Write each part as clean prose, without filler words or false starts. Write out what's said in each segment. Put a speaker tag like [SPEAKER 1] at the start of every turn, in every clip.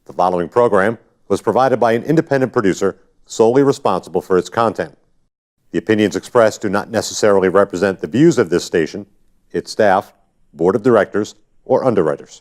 [SPEAKER 1] The following program was provided by an independent producer solely responsible for its content. The opinions expressed do not necessarily represent the views of this station, its staff, board of directors, or underwriters.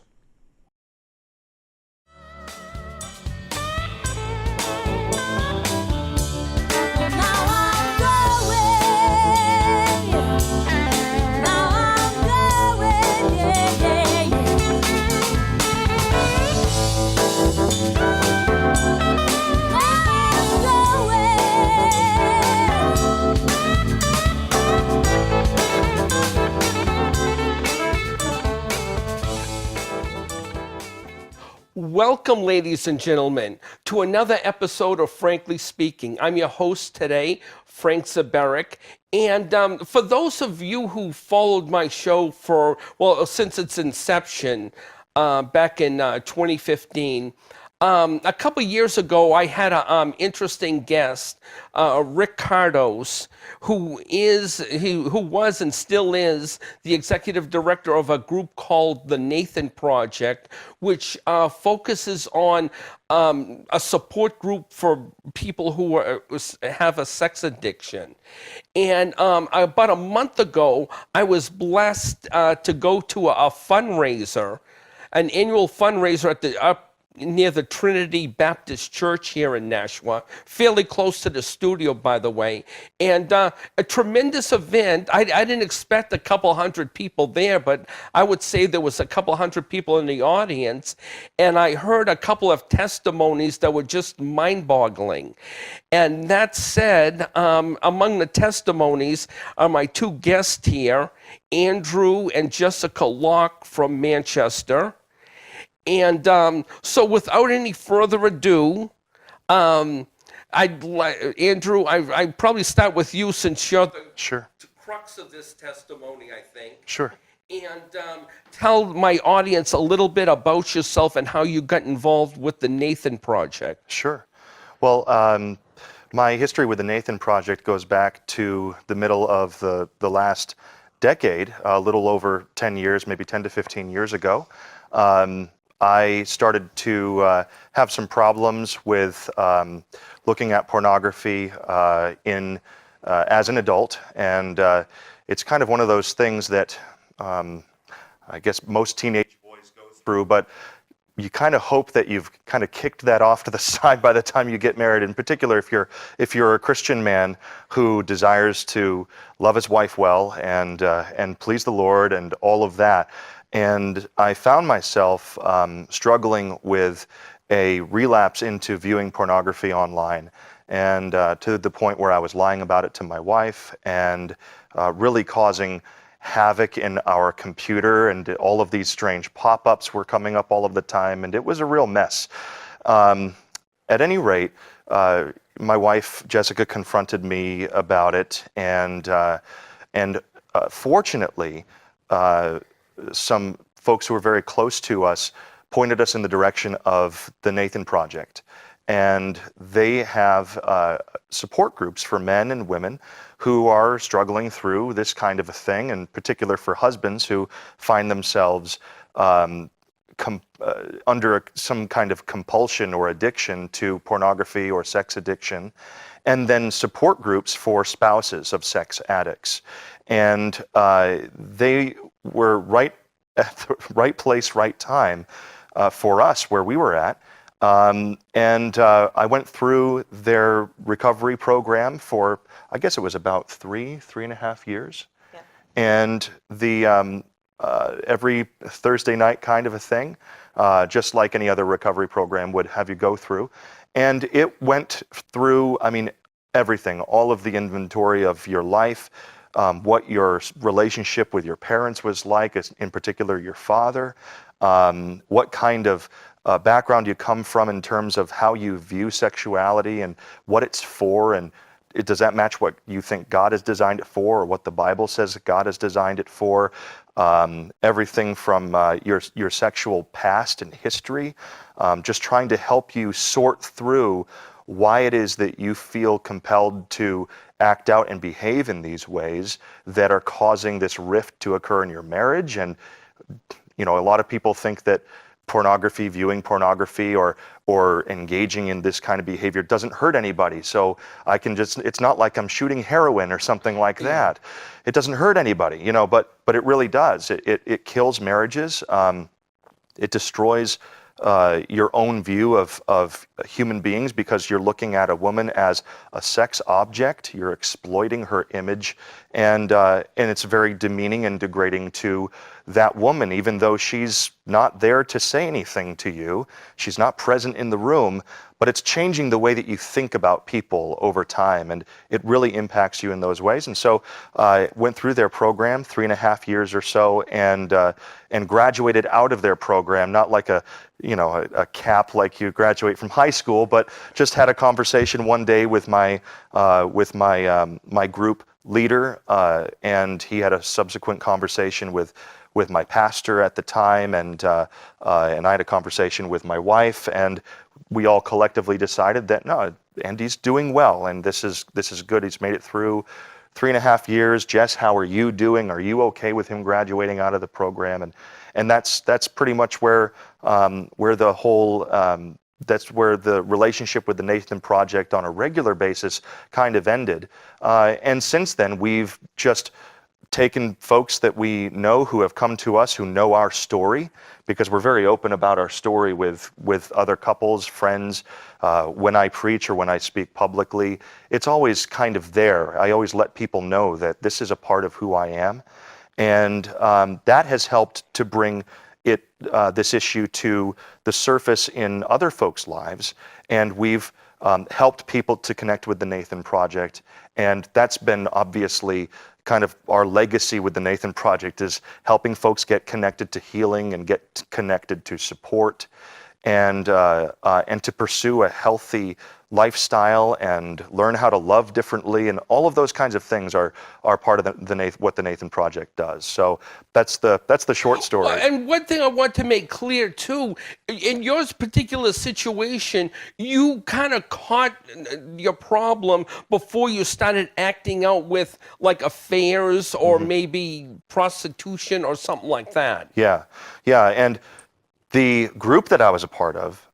[SPEAKER 2] Welcome, ladies and gentlemen, to another episode of Frankly Speaking. I'm your host today, Frank Zaberick. And for those of you who followed my show since its inception back in 2015, a couple years ago, I had an interesting guest, Rick Cardos, who was and still is the executive director of a group called the Nathan Project, which focuses on a support group for people who have a sex addiction. And about a month ago, I was blessed to go to a fundraiser, an annual fundraiser at near the Trinity Baptist Church here in Nashua, fairly close to the studio, by the way. And a tremendous event. I didn't expect a couple hundred people there, but I would say there was a couple hundred people in the audience. And I heard a couple of testimonies that were just mind-boggling. And that said, among the testimonies are my two guests here, Andrew and Jessica Locke from Manchester. And so without any further ado, Andrew, I'd probably start with you since you're the crux of this testimony, I think.
[SPEAKER 3] Sure.
[SPEAKER 2] And tell my audience a little bit about yourself and how you got involved with the Nathan Project.
[SPEAKER 3] Sure. Well, my history with the Nathan Project goes back to the middle of the last decade, a little over 10 years, maybe 10 to 15 years ago. I started to have some problems with looking at pornography as an adult, and it's kind of one of those things that I guess most teenage boys go through, but you kind of hope that you've kind of kicked that off to the side by the time you get married. In particular, if you're a Christian man who desires to love his wife well and please the Lord and all of that. And I found myself struggling with a relapse into viewing pornography online, and to the point where I was lying about it to my wife and really causing havoc in our computer, and all of these strange pop-ups were coming up all of the time, and it was a real mess. At any rate, my wife, Jessica, confronted me about it, and fortunately, some folks who were very close to us pointed us in the direction of the Nathan Project. And they have support groups for men and women who are struggling through this kind of a thing, in particular for husbands who find themselves under some kind of compulsion or addiction to pornography or sex addiction, and then support groups for spouses of sex addicts. And they were right at the right place, right time for us where we were at. And I went through their recovery program for, I guess it was about three and a half years. Yeah. And the every Thursday night kind of a thing, just like any other recovery program would have you go through. And it went through, everything, all of the inventory of your life, what your relationship with your parents was like, in particular your father, what kind of background you come from in terms of how you view sexuality and what it's for, and does that match what you think God has designed it for, or what the Bible says God has designed it for? Everything from your sexual past and history, just trying to help you sort through why it is that you feel compelled to act out and behave in these ways that are causing this rift to occur in your marriage. And a lot of people think that pornography, viewing pornography, or engaging in this kind of behavior doesn't hurt anybody. So I can just, it's not like I'm shooting heroin or something like that. It doesn't hurt anybody, you know, but it really does. It kills marriages. It destroys your own view of human beings, because you're looking at a woman as a sex object. You're exploiting her image, and it's very demeaning and degrading to that woman, even though she's not there to say anything to you. She's not present in the room, but it's changing the way that you think about people over time, and it really impacts you in those ways. And so I went through their program, 3.5 years or so, and graduated out of their program, not like a cap like you graduate from high school, but just had a conversation one day with my group leader, and he had a subsequent conversation with my pastor at the time, and I had a conversation with my wife, and we all collectively decided that no, Andy's doing well, and this is good. He's made it through 3.5 years. Jess, how are you doing? Are you okay with him graduating out of the program? And that's pretty much where the whole that's where the relationship with the Nathan Project on a regular basis kind of ended. And since then, we've just taken folks that we know who have come to us, who know our story, because we're very open about our story with other couples, friends. When I preach or when I speak publicly, it's always kind of there. I always let people know that this is a part of who I am. And that has helped to bring this issue to the surface in other folks' lives. And we've helped people to connect with the Nathan Project. And that's been obviously kind of our legacy with the Nathan Project, is helping folks get connected to healing and get connected to support, and to pursue a healthy lifestyle and learn how to love differently, and all of those kinds of things are part of what the Nathan Project does. So that's the short story.
[SPEAKER 2] Well, and one thing I want to make clear too, in your particular situation, you kind of caught your problem before you started acting out with like affairs or maybe prostitution or something like that.
[SPEAKER 3] Yeah, and the group that I was a part of,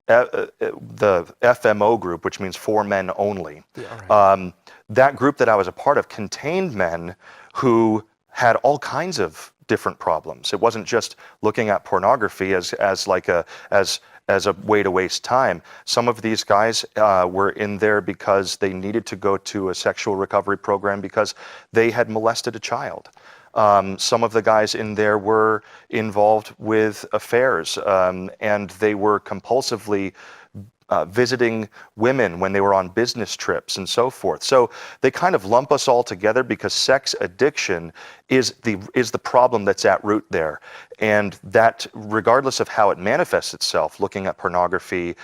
[SPEAKER 3] the FMO group, which means for men only, that group that I was a part of contained men who had all kinds of different problems. It wasn't just looking at pornography as a way to waste time. Some of these guys were in there because they needed to go to a sexual recovery program because they had molested a child. Some of the guys in there were involved with affairs, and they were compulsively visiting women when they were on business trips and so forth. So they kind of lump us all together because sex addiction is the problem that's at root there. And that, regardless of how it manifests itself, looking at pornography,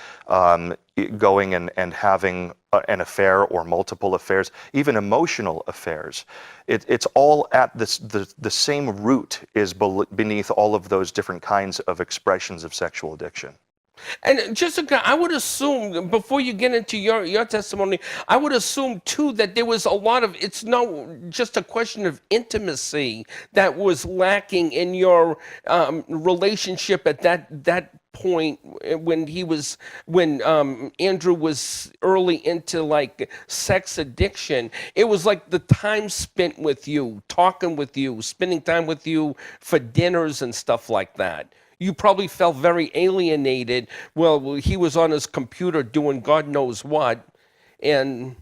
[SPEAKER 3] going and having an affair or multiple affairs, even emotional affairs, it's all at the same root is beneath all of those different kinds of expressions of sexual addiction.
[SPEAKER 2] And Jessica, I would assume, before you get into your testimony, I would assume too that there was a lot of, it's not just a question of intimacy that was lacking in your relationship at that point when Andrew was early into like sex addiction. It was like the time spent with you, talking with you, spending time with you for dinners and stuff like that. You probably felt very alienated. Well, he was on his computer doing God knows what. And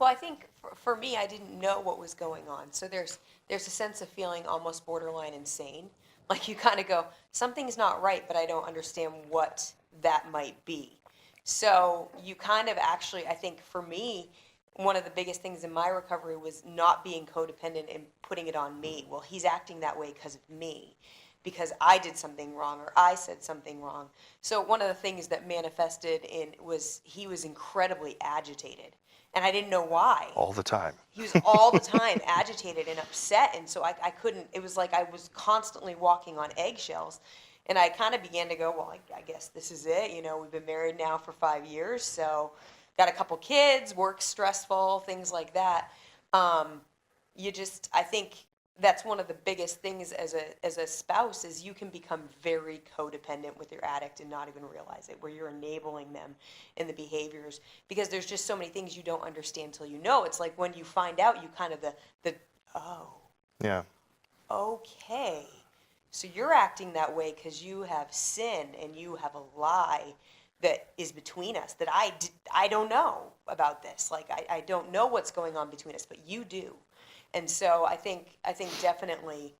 [SPEAKER 4] well, I think for me, I didn't know what was going on. So there's a sense of feeling almost borderline insane. Like you kind of go, something's not right, but I don't understand what that might be. So you kind of actually, I think for me, one of the biggest things in my recovery was not being codependent and putting it on me. Well, he's acting that way because of me, because I did something wrong or I said something wrong. So one of the things that manifested was he was incredibly agitated. And I didn't know why.
[SPEAKER 3] All the time.
[SPEAKER 4] He was all the time agitated and upset. And so I couldn't, it was like I was constantly walking on eggshells. And I kind of began to go, well, I guess this is it. You know, we've been married now for 5 years. So got a couple kids, work stressful, things like that. I think that's one of the biggest things as a spouse is you can become very codependent with your addict and not even realize it, where you're enabling them in the behaviors because there's just so many things you don't understand till you know. It's like when you find out, you kind of oh,
[SPEAKER 3] Yeah.
[SPEAKER 4] okay, so you're acting that way because you have sin and you have a lie that is between us that I don't know about this. Like I don't know what's going on between us, but you do. And so I think definitely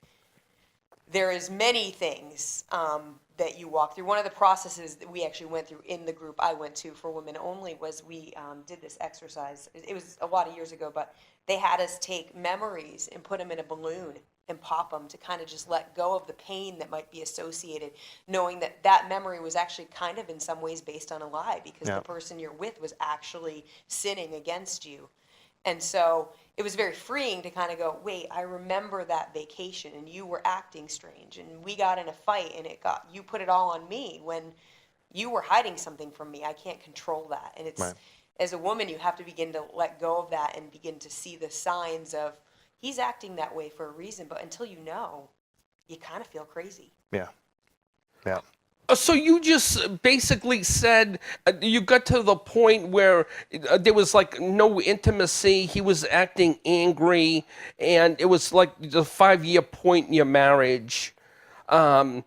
[SPEAKER 4] there is many things that you walk through. One of the processes that we actually went through in the group I went to for women only was we did this exercise. It was a lot of years ago, but they had us take memories and put them in a balloon and pop them to kind of just let go of the pain that might be associated, knowing that that memory was actually kind of in some ways based on a lie because the person you're with was actually sinning against you. And so it was very freeing to kind of go, wait, I remember that vacation and you were acting strange and we got in a fight and you put it all on me when you were hiding something from me. I can't control that. And it's, as a woman, you have to begin to let go of that and begin to see the signs of he's acting that way for a reason. But until you know, you kind of feel crazy.
[SPEAKER 3] Yeah. Yeah.
[SPEAKER 2] So you just basically said you got to the point where there was like no intimacy. He was acting angry, and it was like the 5-year point in your marriage. And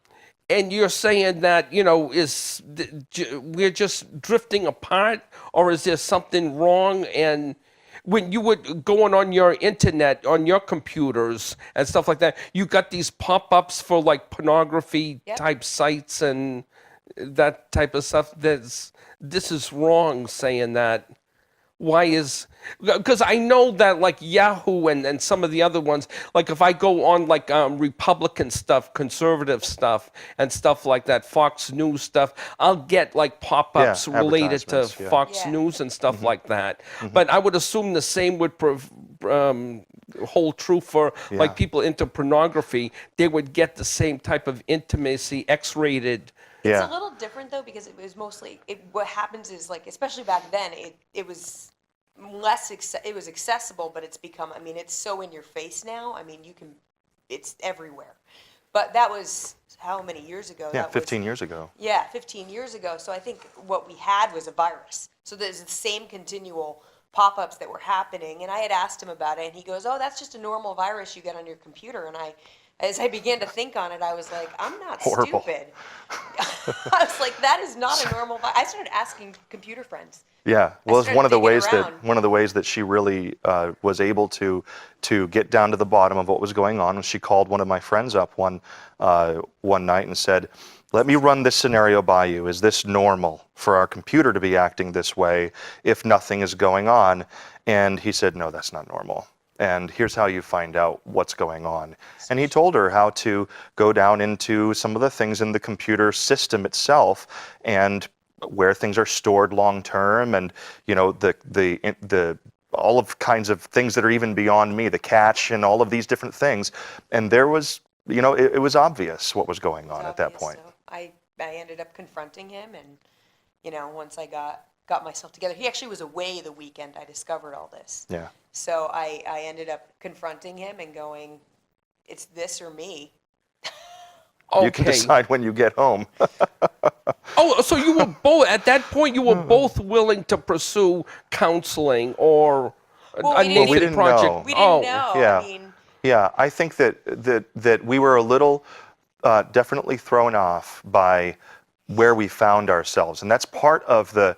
[SPEAKER 2] you're saying that we're just drifting apart, or is there something wrong? And when you were going on your internet, on your computers and stuff like that, you got these pop-ups for like pornography type sites and that type of stuff. This is wrong saying that. Why is, because I know that like Yahoo and some of the other ones, like if I go on like Republican stuff, conservative stuff and stuff like that, Fox News stuff, I'll get like pop-ups related to
[SPEAKER 3] advertisements,
[SPEAKER 2] Fox News and stuff like that. But I would assume the same would hold true for like people into pornography. They would get the same type of intimacy, X-rated.
[SPEAKER 4] It's a little different though because it was mostly what happens is like especially back then it was less it was accessible, but it's become, I mean, it's so in your face now. I mean, it's everywhere. But that was how many years ago?
[SPEAKER 3] Yeah,
[SPEAKER 4] that
[SPEAKER 3] 15 years ago.
[SPEAKER 4] Yeah, 15 years ago. So I think what we had was a virus. So there's the same continual pop-ups that were happening. And I had asked him about it, and he goes, "Oh, that's just a normal virus you get on your computer." And as I began to think on it, I was like, I'm not stupid. I was like, that is not a normal virus. I started asking computer friends.
[SPEAKER 3] Yeah, well, it's one of the ways
[SPEAKER 4] around.
[SPEAKER 3] that she really was able to get down to the bottom of what was going on. She called one of my friends up one night and said, "Let me run this scenario by you. Is this normal for our computer to be acting this way if nothing is going on?" And he said, "No, that's not normal. And here's how you find out what's going on." And he told her how to go down into some of the things in the computer system itself and where things are stored long term, and the all of kinds of things that are even beyond me, the cache and all of these different things. And there was, it was obvious what was going on at that point.
[SPEAKER 4] So I ended up confronting him, and once I got myself together, he actually was away the weekend I discovered all this.
[SPEAKER 3] Yeah.
[SPEAKER 4] So I ended up confronting him and going, "It's this or me."
[SPEAKER 2] Okay.
[SPEAKER 3] You can decide when you get home.
[SPEAKER 2] Oh, so you were both, at that point, you were both willing to pursue counseling or a Nathan project?
[SPEAKER 3] Know.
[SPEAKER 4] We didn't know.
[SPEAKER 3] Yeah.
[SPEAKER 4] I mean,
[SPEAKER 3] Yeah, I think that we were a little definitely thrown off by where we found ourselves. And that's part of the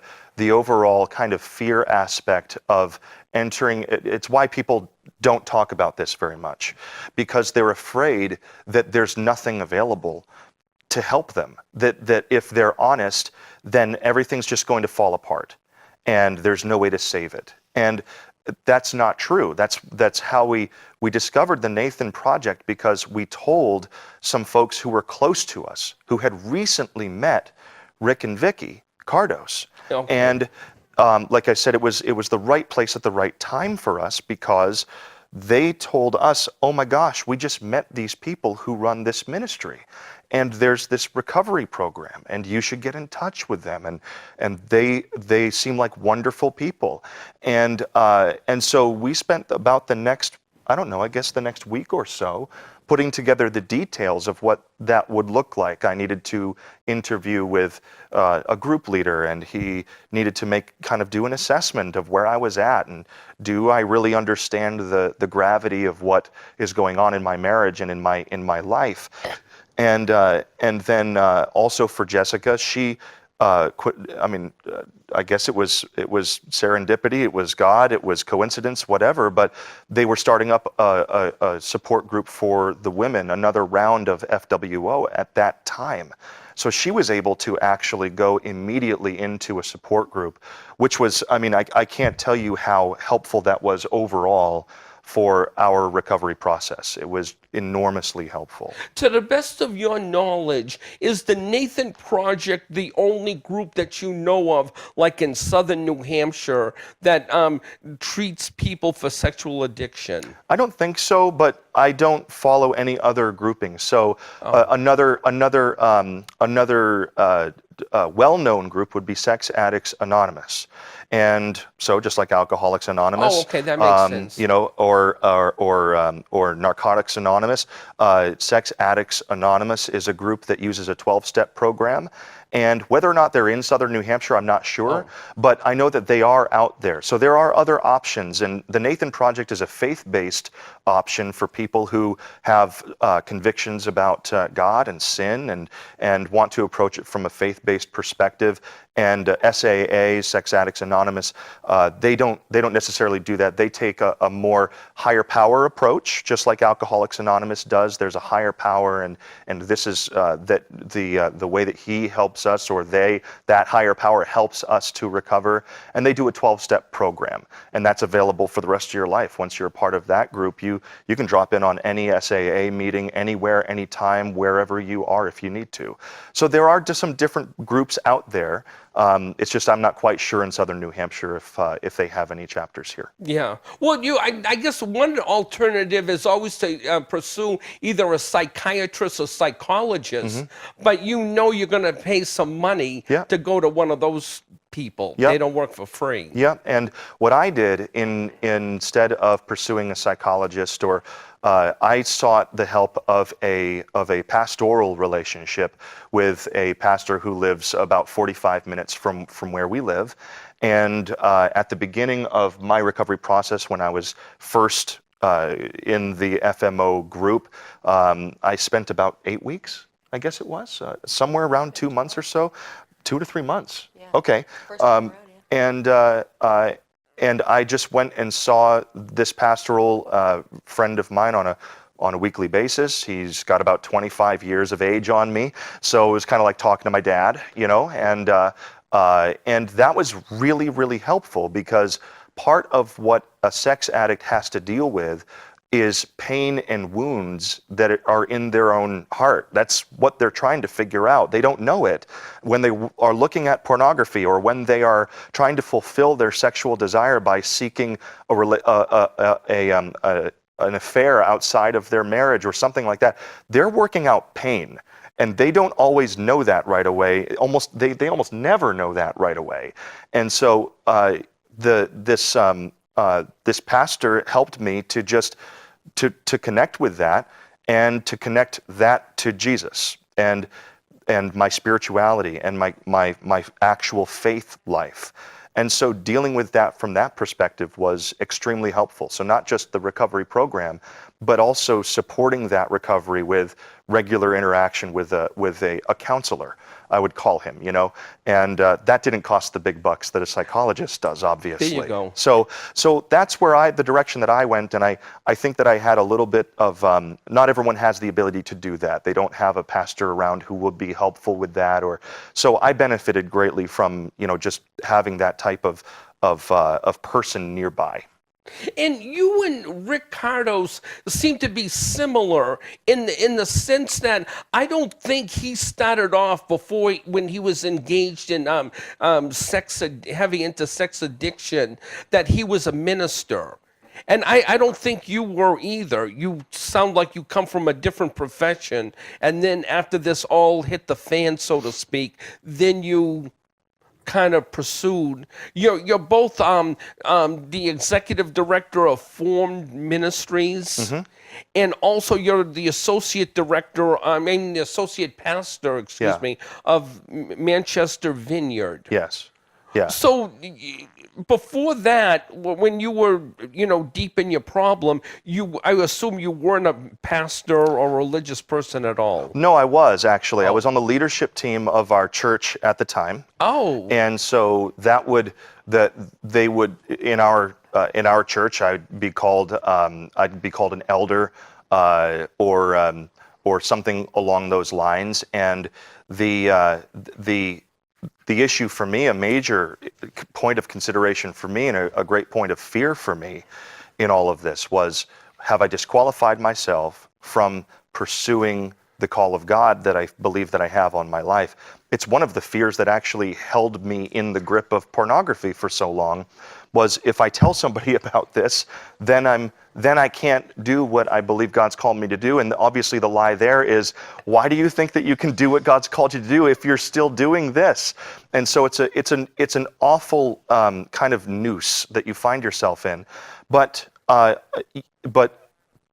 [SPEAKER 3] overall kind of fear aspect of entering. It's why people don't talk about this very much, because they're afraid that there's nothing available to help them, that if they're honest, then everything's just going to fall apart and there's no way to save it. And that's not true. That's how we discovered the Nathan Project, because we told some folks who were close to us, who had recently met Rick and Vicky Cardos.
[SPEAKER 2] Okay.
[SPEAKER 3] And like I said, it was the right place at the right time for us, because they told us, "Oh my gosh, we just met these people who run this ministry, and there's this recovery program, and you should get in touch with them, and they seem like wonderful people." And so we spent about the next I don't know, I guess the next week or so, putting together the details of what that would look like. I needed to interview with a group leader, and he needed to do an assessment of where I was at, and do I really understand the gravity of what is going on in my marriage and in my life. And then also for Jessica, she quit. I guess it was serendipity, it was God, it was coincidence, whatever. But they were starting up a support group for the women, another round of FWO at that time. So she was able to actually go immediately into a support group, which was, I can't tell you how helpful that was overall for our recovery process. It was enormously helpful.
[SPEAKER 2] To the best of your knowledge, is the Nathan Project the only group that you know of, like in southern New Hampshire, that treats people for sexual addiction?
[SPEAKER 3] I don't think so, but I don't follow any other groupings. So another well-known group would be Sex Addicts Anonymous. And so just like Alcoholics Anonymous,
[SPEAKER 2] Oh, okay, that makes sense.
[SPEAKER 3] or Narcotics Anonymous, Sex Addicts Anonymous is a group that uses a 12-step program. And whether or not they're in southern New Hampshire, I'm not sure, but I know that they are out there. So there are other options, and the Nathan Project is a faith-based option for people who have convictions about God and sin, and want to approach it from a faith-based perspective. And SAA, Sex Addicts Anonymous, they don't necessarily do that. They take a more higher power approach, just like Alcoholics Anonymous does. There's a higher power, and this is the way that he helps us, or that higher power helps us to recover. And they do a 12-step program, and that's available for the rest of your life. Once you're a part of that group, you can drop in on any SAA meeting, anywhere, anytime, wherever you are, if you need to. So there are just some different groups out there. It's just I'm not quite sure in southern New Hampshire if they have any chapters here.
[SPEAKER 2] Yeah. Well, I guess one alternative is always to pursue either a psychiatrist or psychologist, but you're going to pay some money to go to one of those people.
[SPEAKER 3] Yep.
[SPEAKER 2] They don't work for free.
[SPEAKER 3] Yeah, and what I did instead of pursuing a psychologist, or I sought the help of a pastoral relationship with a pastor who lives about 45 minutes from where we live. And at the beginning of my recovery process, when I was first in the FMO group, I spent about 8 weeks, I guess it was, somewhere around 2 months or so, 2 to 3 months.
[SPEAKER 4] Yeah.
[SPEAKER 3] Okay.
[SPEAKER 4] First time around,
[SPEAKER 3] And I just went and saw this pastoral friend of mine on a weekly basis. He's got about 25 years of age on me, so it was kind of like talking to my dad, and that was really, really helpful, because part of what a sex addict has to deal with is pain and wounds that are in their own heart. That's what they're trying to figure out. They don't know it. When they are looking at pornography, or when they are trying to fulfill their sexual desire by seeking an affair outside of their marriage or something like that, they're working out pain. And they don't always know that right away. They almost never know that right away. And so this pastor helped me to just to connect with that, and to connect that to Jesus and my spirituality and my actual faith life. And so dealing with that from that perspective was extremely helpful. So not just the recovery program, but also supporting that recovery with regular interaction with a counselor, I would call him, and that didn't cost the big bucks that a psychologist does, obviously.
[SPEAKER 2] There you go.
[SPEAKER 3] So that's where the direction that I went, and I think that I had a little bit of, not everyone has the ability to do that. They don't have a pastor around who would be helpful with that, so I benefited greatly from, just having that type of person nearby.
[SPEAKER 2] And you and Rick Cardos seem to be similar in the sense that I don't think he started off when he was engaged in heavy into sex addiction, that he was a minister. And I don't think you were either. You sound like you come from a different profession, and then after this all hit the fan, so to speak, then you kind of pursued. You're both the executive director of Formed Ministries, and also you're the associate director, the associate pastor, excuse
[SPEAKER 3] Yeah.
[SPEAKER 2] me, of Manchester Vineyard.
[SPEAKER 3] Yes. Yeah.
[SPEAKER 2] So before that, when you were, deep in your problem, I assume you weren't a pastor or religious person at all.
[SPEAKER 3] No, I was actually. I was on the leadership team of our church at the time.
[SPEAKER 2] Oh.
[SPEAKER 3] And so they would in our church I'd be called an elder or something along those lines. And the issue for me, a major point of consideration for me, and a great point of fear for me in all of this was, have I disqualified myself from pursuing the call of God that I believe that I have on my life? It's one of the fears that actually held me in the grip of pornography for so long, was if I tell somebody about this, then I can't do what I believe God's called me to do. And obviously the lie there is, why do you think that you can do what God's called you to do if you're still doing this? And so it's an awful kind of noose that you find yourself in. But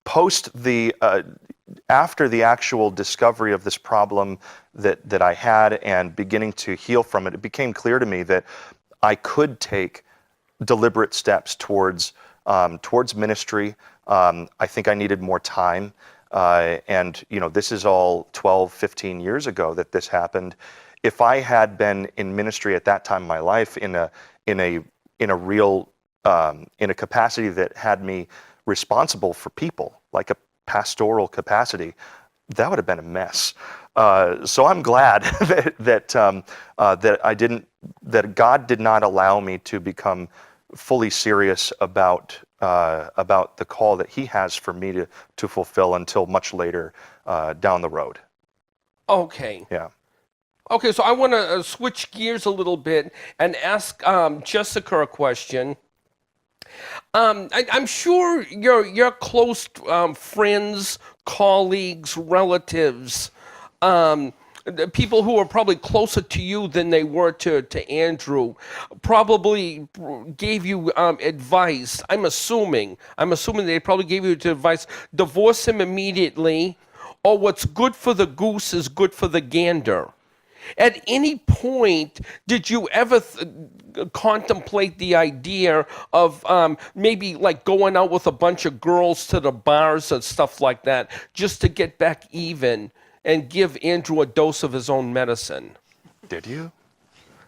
[SPEAKER 3] post the after the actual discovery of this problem that I had and beginning to heal from it, it became clear to me that I could take deliberate steps towards ministry. I think I needed more time. And this is all 12, 15 years ago that this happened. If I had been in ministry at that time in my life in a real capacity that had me responsible for people, like a pastoral capacity, that would have been a mess. So I'm glad that God did not allow me to become fully serious about the call that He has for me to fulfill until much later down the road.
[SPEAKER 2] Okay.
[SPEAKER 3] Yeah.
[SPEAKER 2] Okay, so I want to switch gears a little bit and ask Jessica a question. I'm sure your close friends, colleagues, relatives, the people who are probably closer to you than they were to Andrew, probably gave you advice. I'm assuming they probably gave you advice: divorce him immediately, or what's good for the goose is good for the gander. At any point, did you ever contemplate the idea of maybe like going out with a bunch of girls to the bars and stuff like that, just to get back even and give Andrew a dose of his own medicine?
[SPEAKER 3] Did you?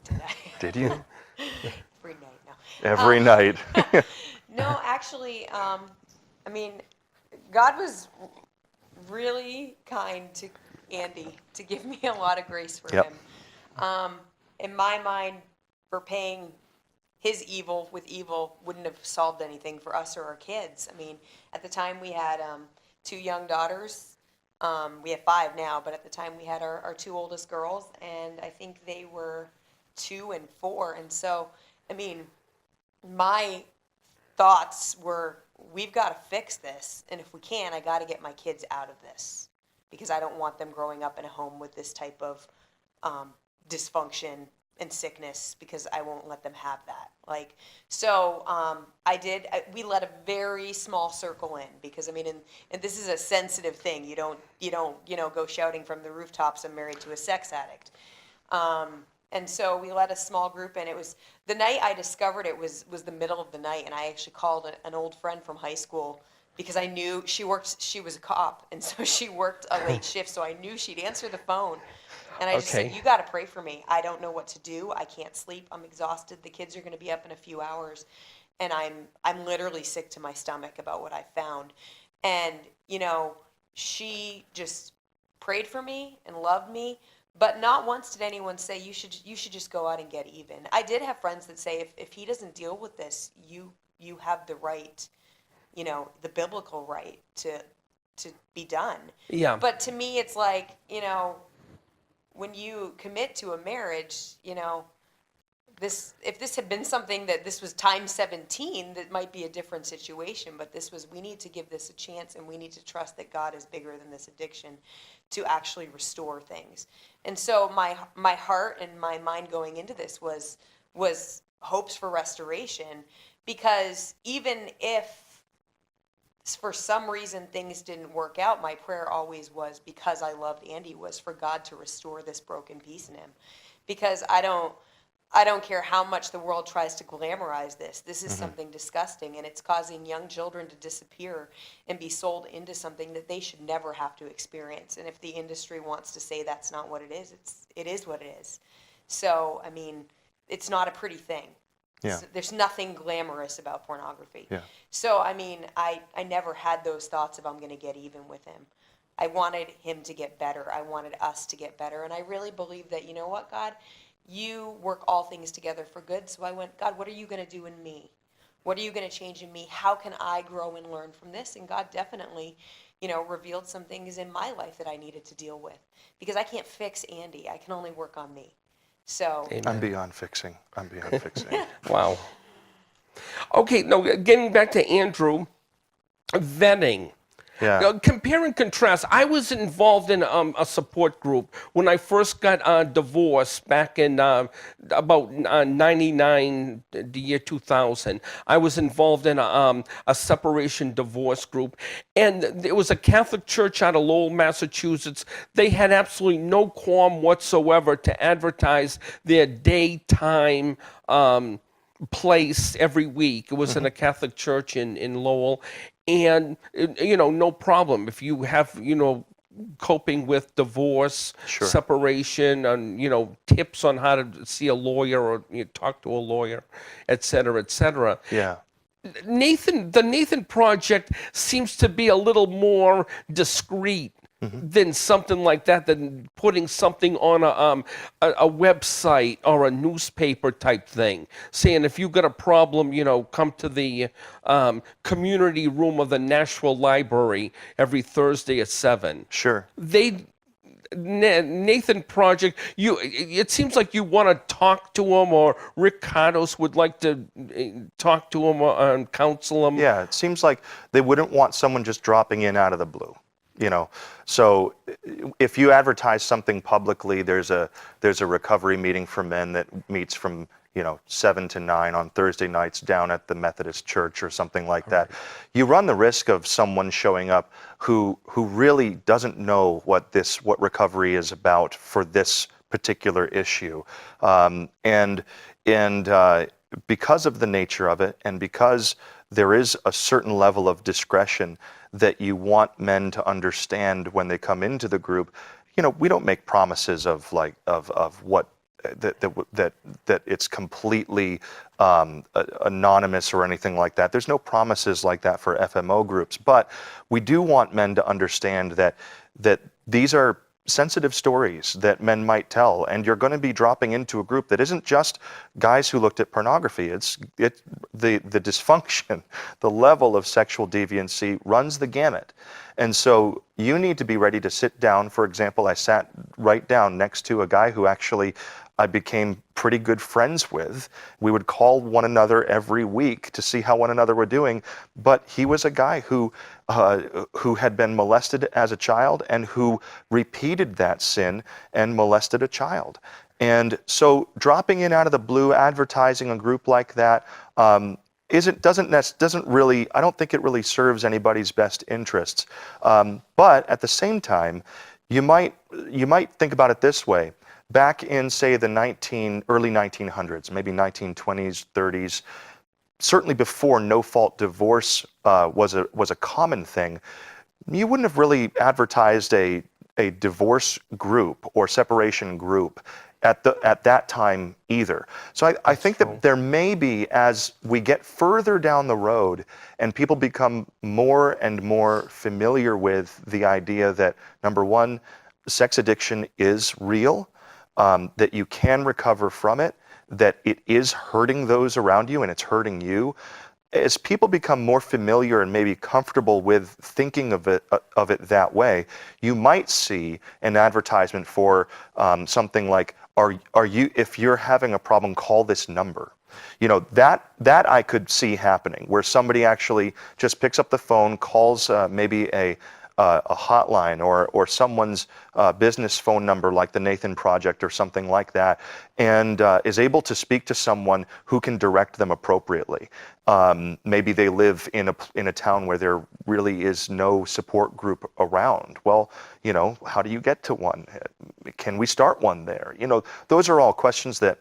[SPEAKER 4] Did I?
[SPEAKER 3] Did you?
[SPEAKER 4] Every night now.
[SPEAKER 3] Every night.
[SPEAKER 4] No, actually, I mean, God was really kind to Andy to give me a lot of grace for
[SPEAKER 3] Yep.
[SPEAKER 4] him. In my mind, repaying his evil with evil wouldn't have solved anything for us or our kids. I mean, at the time we had 2 young daughters. We have 5 now, but at the time we had our 2 oldest girls, and I think they were 2 and 4. And so, I mean, my thoughts were, we've got to fix this, and if we can, I got to get my kids out of this, because I don't want them growing up in a home with this type of dysfunction and sickness, because I won't let them have that. Like, so we let a very small circle in, because I mean, and this is a sensitive thing. You don't go shouting from the rooftops, I'm married to a sex addict. And so we let a small group in. It was the night I discovered it was the middle of the night, and I actually called an old friend from high school, because I knew she was a cop, and so she worked a late shift, so I knew she'd answer the phone. And I just said, you got to pray for me. I don't know what to do. I can't sleep. I'm exhausted. The kids are going to be up in a few hours, and I'm literally sick to my stomach about what I found. And she just prayed for me and loved me, but not once did anyone say you should just go out and get even. I did have friends that say, if he doesn't deal with this, you have the right, the biblical right to be done.
[SPEAKER 2] Yeah.
[SPEAKER 4] But to me, it's like, when you commit to a marriage, if this had been something that this was times 17, that might be a different situation. But we need to give this a chance, and we need to trust that God is bigger than this addiction to actually restore things. And so my heart and my mind going into this was hopes for restoration, because even if for some reason things didn't work out, my prayer always was, because I loved Andy, was for God to restore this broken piece in him. Because I don't care how much the world tries to glamorize this. This is something disgusting, and it's causing young children to disappear and be sold into something that they should never have to experience. And if the industry wants to say that's not what it is, it is what it is. So, I mean, it's not a pretty thing.
[SPEAKER 3] Yeah.
[SPEAKER 4] There's nothing glamorous about pornography.
[SPEAKER 3] Yeah.
[SPEAKER 4] So, I mean, I never had those thoughts of I'm going to get even with him. I wanted him to get better. I wanted us to get better. And I really believe that, you know what, God, you work all things together for good. So I went, God, what are you going to do in me? What are you going to change in me? How can I grow and learn from this? And God definitely, revealed some things in my life that I needed to deal with, because I can't fix Andy. I can only work on me. So
[SPEAKER 2] Amen.
[SPEAKER 3] I'm beyond fixing.
[SPEAKER 2] Wow. Okay, now getting back to Andrew, vetting.
[SPEAKER 3] Yeah.
[SPEAKER 2] Compare and contrast. I was involved in a support group when I first got divorced back in about 99, the year 2000. I was involved in a separation divorce group. And it was a Catholic church out of Lowell, Massachusetts. They had absolutely no qualm whatsoever to advertise their daytime place every week. It was in a Catholic church in Lowell. And, no problem. If you have, coping with divorce,
[SPEAKER 3] Sure.
[SPEAKER 2] separation, and, tips on how to see a lawyer or talk to a lawyer, et cetera, et cetera.
[SPEAKER 3] Yeah.
[SPEAKER 2] The Nathan Project seems to be a little more discreet than something like that, than putting something on a website or a newspaper type thing, saying if you've got a problem, come to the community room of the Nashua Library every Thursday at 7.
[SPEAKER 3] Sure.
[SPEAKER 2] Nathan Project, it seems like you want to talk to him, or Rick Cardos would like to talk to him and counsel him.
[SPEAKER 3] Yeah, it seems like they wouldn't want someone just dropping in out of the blue. So if you advertise something publicly, there's a recovery meeting for men that meets from 7 to 9 on Thursday nights down at the Methodist Church or something like that. You run the risk of someone showing up who really doesn't know what recovery is about for this particular issue, and because of the nature of it, and because there is a certain level of discretion that you want men to understand when they come into the group. We don't make promises of what that it's completely anonymous or anything like that. There's no promises like that for FMO groups, but we do want men to understand that these are sensitive stories that men might tell, and you're going to be dropping into a group that isn't just guys who looked at pornography. It's the dysfunction, the level of sexual deviancy runs the gamut. And so you need to be ready to sit down. For example, I sat right down next to a guy who actually I became pretty good friends with. We would call one another every week to see how one another were doing. But he was a guy who had been molested as a child and who repeated that sin and molested a child. And so dropping in out of the blue, advertising a group like that, doesn't really, I don't think it really serves anybody's best interests. But at the same time, you might think about it this way. Back in, say, the early 1900s, maybe 1920s, 30s, certainly before no-fault divorce was a common thing, you wouldn't have really advertised a divorce group or separation group at that time either. So I think that there may be, as we get further down the road and people become more and more familiar with the idea that, number one, sex addiction is real, that you can recover from it, that it is hurting those around you and it's hurting you. As people become more familiar and maybe comfortable with thinking of it that way, you might see an advertisement for something like are you, if you're having a problem, call this number. You know, that I could see happening, where somebody actually just picks up the phone, calls maybe a hotline or someone's business phone number, like the Nathan Project or something like that, and is able to speak to someone who can direct them appropriately. Maybe they live in a town where there really is no support group around. Well, you know, how do you get to one? Can we start one there? You know, those are all questions that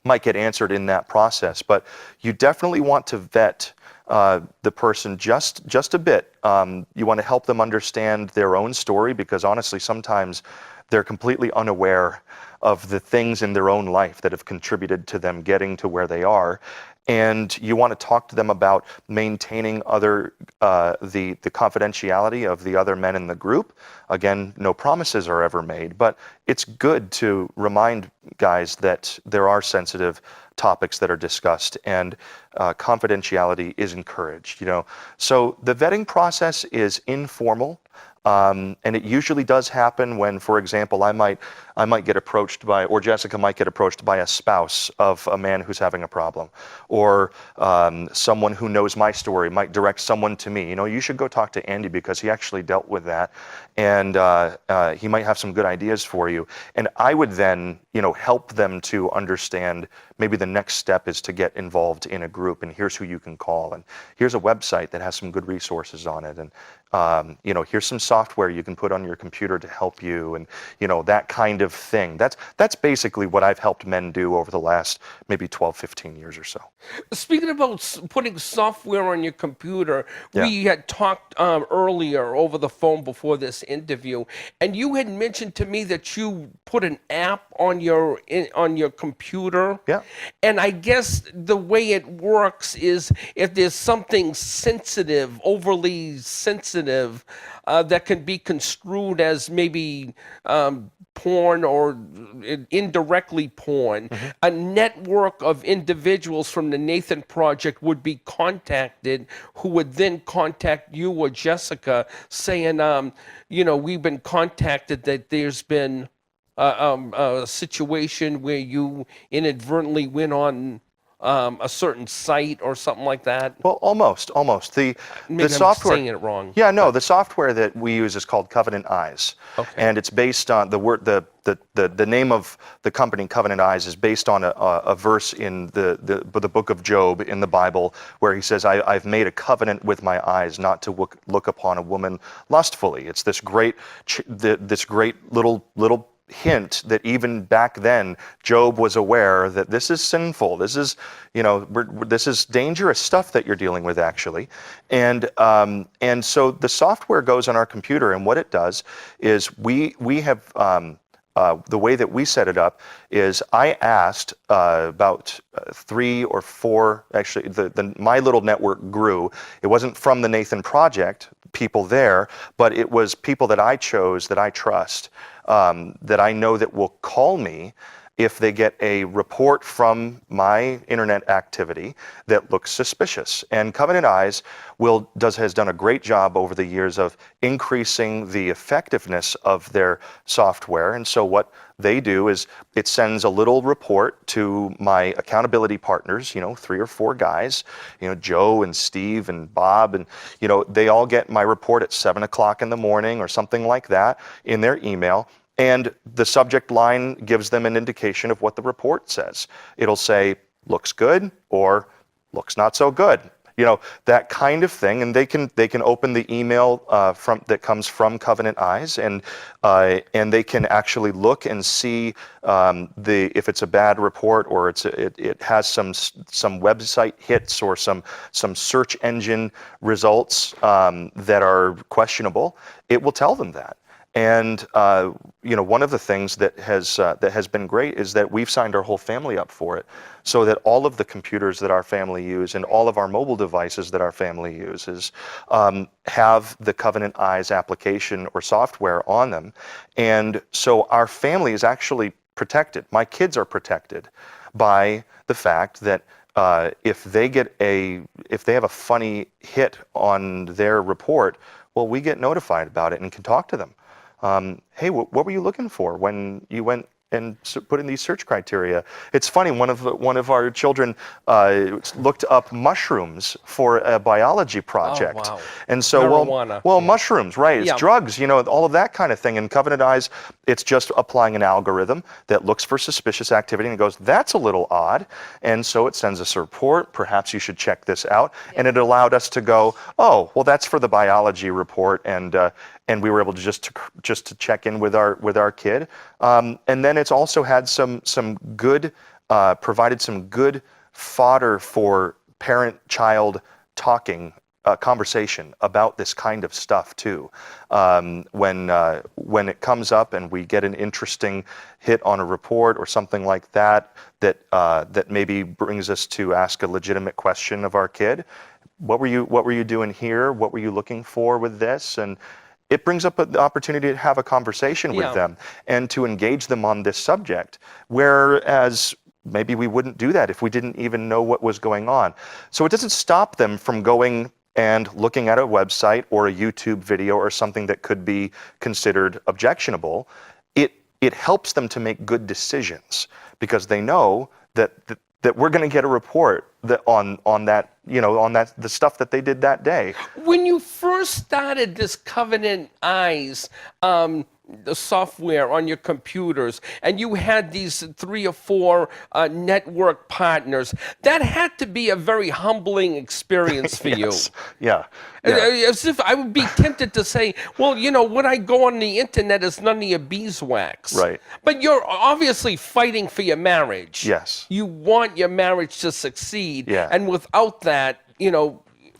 [SPEAKER 3] might get answered in that process, but you definitely want to vet the person just a bit. You want to help them understand their own story, because honestly, sometimes they're completely unaware of the things in their own life that have contributed to them getting to where they are. And you want to talk to them about maintaining the confidentiality of the other men in the group. Again, no promises are ever made, but it's good to remind guys that there are sensitive topics that are discussed, and confidentiality is encouraged. You know, so the vetting process is informal. And it usually does happen when, for example, I might get approached by, or Jessica might get approached by a spouse of a man who's having a problem, or someone who knows my story might direct someone to me. You know, you should go talk to Andy because he actually dealt with that, and he might have some good ideas for you. And I would then, you know, help them to understand maybe the next step is to get involved in a group, and here's who you can call, and here's a website that has some good resources on it, and you know, here's some software you can put on your computer to help you, and you know, that kind of thing. That's basically what I've helped men do over the last maybe 12, 15 years or so.
[SPEAKER 2] Speaking about putting software on your computer,
[SPEAKER 3] Yeah.
[SPEAKER 2] we had talked earlier over the phone before this interview, and you had mentioned to me that you put an app on your computer.
[SPEAKER 3] Yeah.
[SPEAKER 2] And I guess the way it works is if there's something sensitive, overly sensitive, that can be construed as maybe porn or indirectly porn, a network of individuals from the Nathan Project would be contacted, who would then contact you or Jessica saying, you know, we've been contacted that there's been a situation where you inadvertently went on a certain site or something like that.
[SPEAKER 3] Well, almost.
[SPEAKER 2] Maybe I'm
[SPEAKER 3] software.
[SPEAKER 2] saying it wrong.
[SPEAKER 3] Yeah, no, the software that we use is called Covenant Eyes.
[SPEAKER 2] Okay.
[SPEAKER 3] And it's based on the word, the name of the company, Covenant Eyes, is based on a verse in the book of Job in the Bible, where he says, I've made a covenant with my eyes not to look upon a woman lustfully. It's this great little hint that even back then Job was aware that this is sinful. This is, you know, this is dangerous stuff that you're dealing with, actually. And so the software goes on our computer, and what it does is we have the way that we set it up is I asked about 3 or 4, actually, my little network grew. It wasn't from the Nathan Project, people there, but it was people that I chose, that I trust, that I know that will call me if they get a report from my internet activity that looks suspicious. And Covenant Eyes has done a great job over the years of increasing the effectiveness of their software. And so what they do is it sends a little report to my accountability partners, you know, 3 or 4 guys, you know, Joe and Steve and Bob, and, you know, they all get my report at 7 o'clock in the morning or something like that in their email. And the subject line gives them an indication of what the report says. It'll say, looks good, or looks not so good. You know, that kind of thing. And they can open the email that comes from Covenant Eyes, and they can actually look and see if it's a bad report, or it has some website hits or some search engine results that are questionable. It will tell them that. And you know, one of the things that has been great is that we've signed our whole family up for it, so that all of the computers that our family use and all of our mobile devices that our family uses have the Covenant Eyes application or software on them. And so our family is actually protected. My kids are protected by the fact that if they have a funny hit on their report, well, we get notified about it and can talk to them. Hey, what were you looking for when you went and put in these search criteria. It's funny. One of our children looked up mushrooms for a biology project,
[SPEAKER 2] wow.
[SPEAKER 3] and so
[SPEAKER 2] Marijuana,
[SPEAKER 3] well,
[SPEAKER 2] yeah.
[SPEAKER 3] mushrooms, right? It's
[SPEAKER 2] Yeah.
[SPEAKER 3] drugs, all of that kind of thing. In Covenant Eyes, it's just applying an algorithm that looks for suspicious activity and goes, "That's a little odd," and so it sends us a report. Perhaps you should check this out, and it allowed us to go, "Oh, well, that's for the biology report," and we were able to just to check in with our kid, and then it's also had some good provided some good fodder for parent-child talking conversation about this kind of stuff too. When it comes up and we get an interesting hit on a report or something like that that maybe brings us to ask a legitimate question of our kid. What were you doing here? What were you looking for with this? And it brings up the opportunity to have a conversation with them and to engage them on this subject, whereas maybe we wouldn't do that if we didn't even know what was going on. So it doesn't stop them from going and looking at a website or a YouTube video or something that could be considered objectionable. It helps them to make good decisions because they know that we're going to get a report on the stuff that they did that day.
[SPEAKER 2] When you first started this Covenant Eyes, the software on your computers, and you had these 3 or 4 network partners, that had to be a very humbling experience for you.
[SPEAKER 3] Yeah.
[SPEAKER 2] As if I would be tempted to say, well, when I go on the internet, it's none of your beeswax.
[SPEAKER 3] Right.
[SPEAKER 2] But you're obviously fighting for your marriage.
[SPEAKER 3] Yes.
[SPEAKER 2] You want your marriage to succeed.
[SPEAKER 3] Yeah.
[SPEAKER 2] And without that,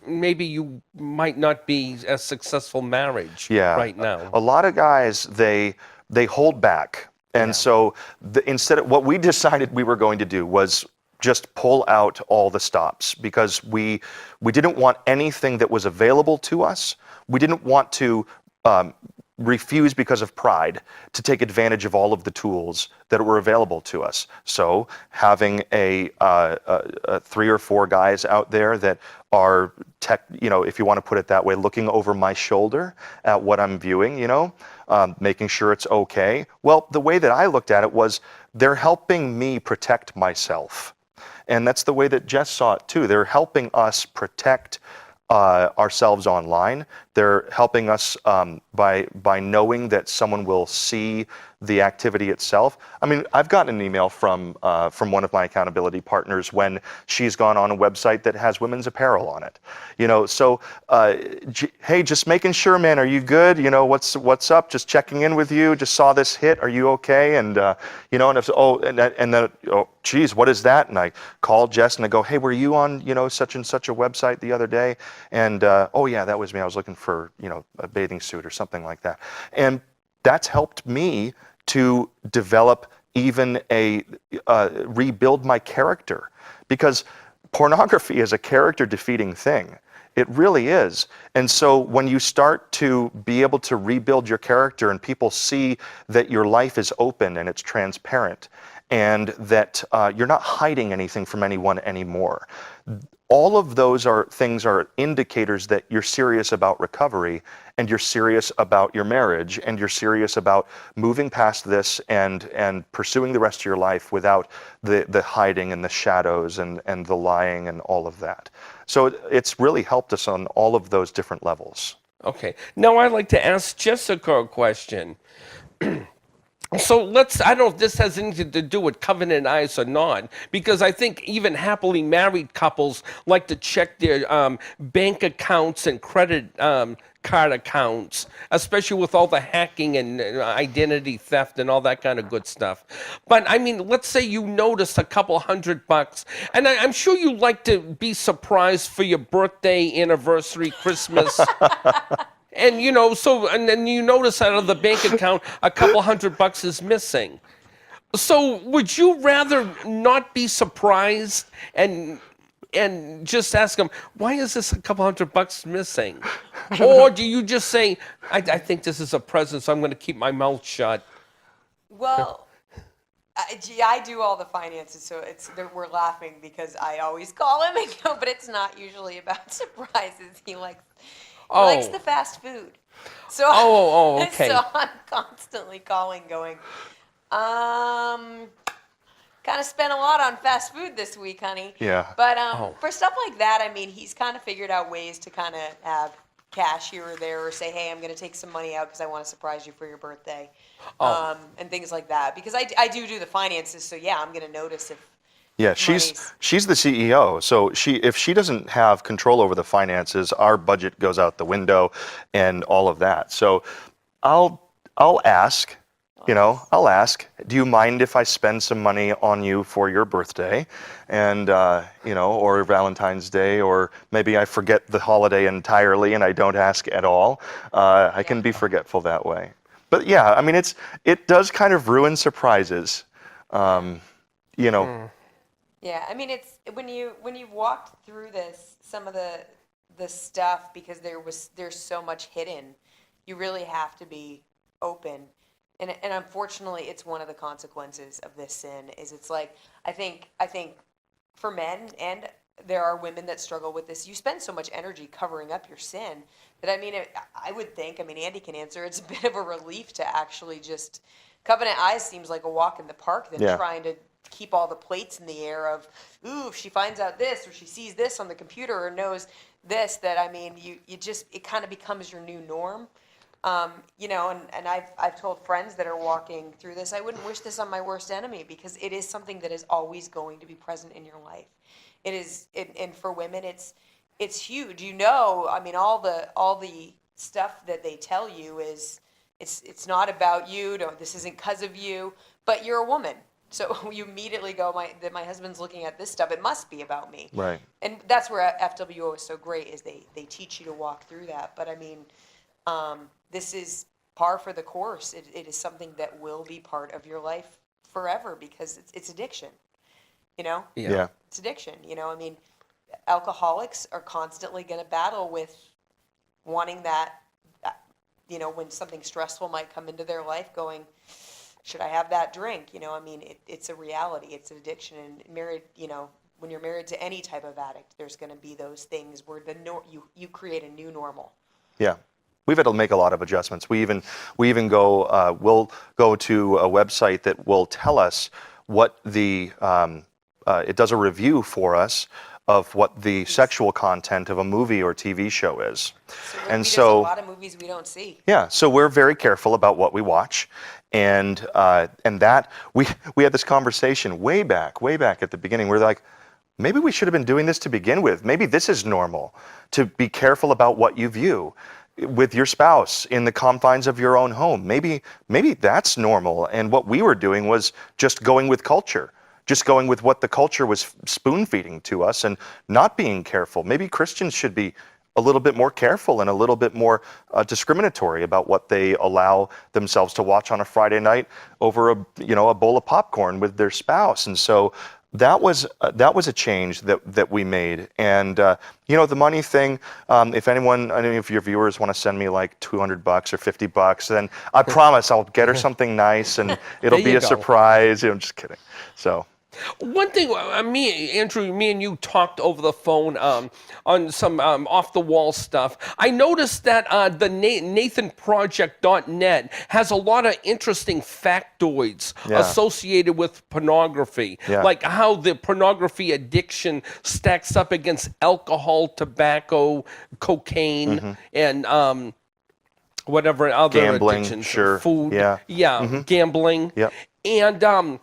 [SPEAKER 2] maybe you might not be a successful marriage right now.
[SPEAKER 3] A lot of guys, they hold back. And so instead of what we decided we were going to do was just pull out all the stops because we didn't want anything that was available to us. We didn't want to refuse because of pride to take advantage of all of the tools that were available to us. So having a 3 or 4 guys out there that are if you want to put it that way, looking over my shoulder at what I'm viewing, making sure it's okay. Well, the way that I looked at it was they're helping me protect myself. And that's the way that Jess saw it too. They're helping us protect ourselves online. They're helping us by knowing that someone will see the activity itself. I mean, I've gotten an email from one of my accountability partners when she's gone on a website that has women's apparel on it. So hey, just making sure, man, are you good? What's up? Just checking in with you. Just saw this hit. Are you okay? And and if and then geez, what is that? And I call Jess and I go, hey, were you on such and such a website the other day? And oh yeah, that was me. I was looking for a bathing suit or something like that. And that's helped me to develop even rebuild my character, because pornography is a character defeating thing. It really is. And so when you start to be able to rebuild your character and people see that your life is open and it's transparent and that you're not hiding anything from anyone anymore, all of those are indicators that you're serious about recovery and you're serious about your marriage and you're serious about moving past this and pursuing the rest of your life without the hiding and the shadows and the lying and all of that. So it's really helped us on all of those different levels.
[SPEAKER 2] Okay. Now I'd like to ask Jessica a question. So I don't know if this has anything to do with Covenant Eyes or not, because I think even happily married couples like to check their bank accounts and credit card accounts, especially with all the hacking and identity theft and all that kind of good stuff. But I mean, let's say you notice a couple $100, and I'm sure you like to be surprised for your birthday, anniversary, Christmas. And and then you notice out of the bank account a couple $100 is missing. So would you rather not be surprised and just ask them, why is this a couple $100 missing? Or do you just say, I think this is a present, so I'm going to keep my mouth shut?
[SPEAKER 4] Well, I do all the finances, so we're laughing because I always call him and go, but it's not usually about surprises. He likes the fast food. So,
[SPEAKER 2] okay.
[SPEAKER 4] So I'm constantly calling, going, Kind of spent a lot on fast food this week, honey.
[SPEAKER 3] Yeah.
[SPEAKER 4] But for stuff like that, I mean, he's kind of figured out ways to kind of have cash here or there, or say, hey, I'm going to take some money out because I want to surprise you for your birthday, and things like that. Because I do the finances, so yeah, I'm going to notice if.
[SPEAKER 3] Yeah, she's the CEO, so if she doesn't have control over the finances, our budget goes out the window, and all of that. So, I'll ask. I'll ask, do you mind if I spend some money on you for your birthday and, or Valentine's Day, or maybe I forget the holiday entirely and I don't ask at all. I can be forgetful that way. But yeah, I mean, it does kind of ruin surprises,
[SPEAKER 4] Yeah, I mean, it's when you've walked through some of the stuff, because there's so much hidden, you really have to be open. And unfortunately, it's one of the consequences of this sin. Is it's like I think for men, and there are women that struggle with this. You spend so much energy covering up your sin that I would think. I mean, Andy can answer. It's a bit of a relief to actually just covenant eyes seems like a walk in the park than trying to keep all the plates in the air of, ooh, if she finds out this, or she sees this on the computer, or knows this, that it kind of becomes your new norm. And I've told friends that are walking through this, I wouldn't wish this on my worst enemy, because it is something that is always going to be present in your life. It is, and for women, it's huge. I mean, all the stuff that they tell you is, it's not about you. No, this isn't because of you, but you're a woman. So you immediately go, my husband's looking at this stuff, it must be about me. Right. And that's where FWO is so great, is they teach you to walk through that. But I mean, this is par for the course. It is something that will be part of your life forever, because it's addiction, Yeah. It's addiction, I mean, alcoholics are constantly going to battle with wanting that, when something stressful might come into their life, going, should I have that drink? I mean, it's a reality. It's an addiction. And married, when you're married to any type of addict, there's going to be those things where you create a new normal. Yeah.
[SPEAKER 3] We've had to make a lot of adjustments. We even go, we'll go to a website that will tell us what it does a review for us of what the sexual content of a movie or TV show is.
[SPEAKER 4] There's a lot of movies we don't see.
[SPEAKER 3] Yeah, so we're very careful about what we watch. And that, we had this conversation way back at the beginning. We're like, maybe we should have been doing this to begin with. Maybe this is normal, to be careful about what you view with your spouse in the confines of your own home. Maybe that's normal. And what we were doing was just going with culture, just going with what the culture was spoon feeding to us, and not being careful. Maybe Christians should be a little bit more careful and a little bit more discriminatory about what they allow themselves to watch on a Friday night over a bowl of popcorn with their spouse. And so that was a change that we made. And the money thing, if any of your viewers want to send me like $200 or $50, then I promise I'll get her something nice, and it'll be a surprise. I'm just kidding. So.
[SPEAKER 2] One thing, Andrew, me and you talked over the phone on some off-the-wall stuff. I noticed that the NathanProject.net has a lot of interesting factoids associated with pornography, like how the pornography addiction stacks up against alcohol, tobacco, cocaine, and whatever other
[SPEAKER 3] gambling,
[SPEAKER 2] addictions,
[SPEAKER 3] sure.
[SPEAKER 2] Food, gambling, and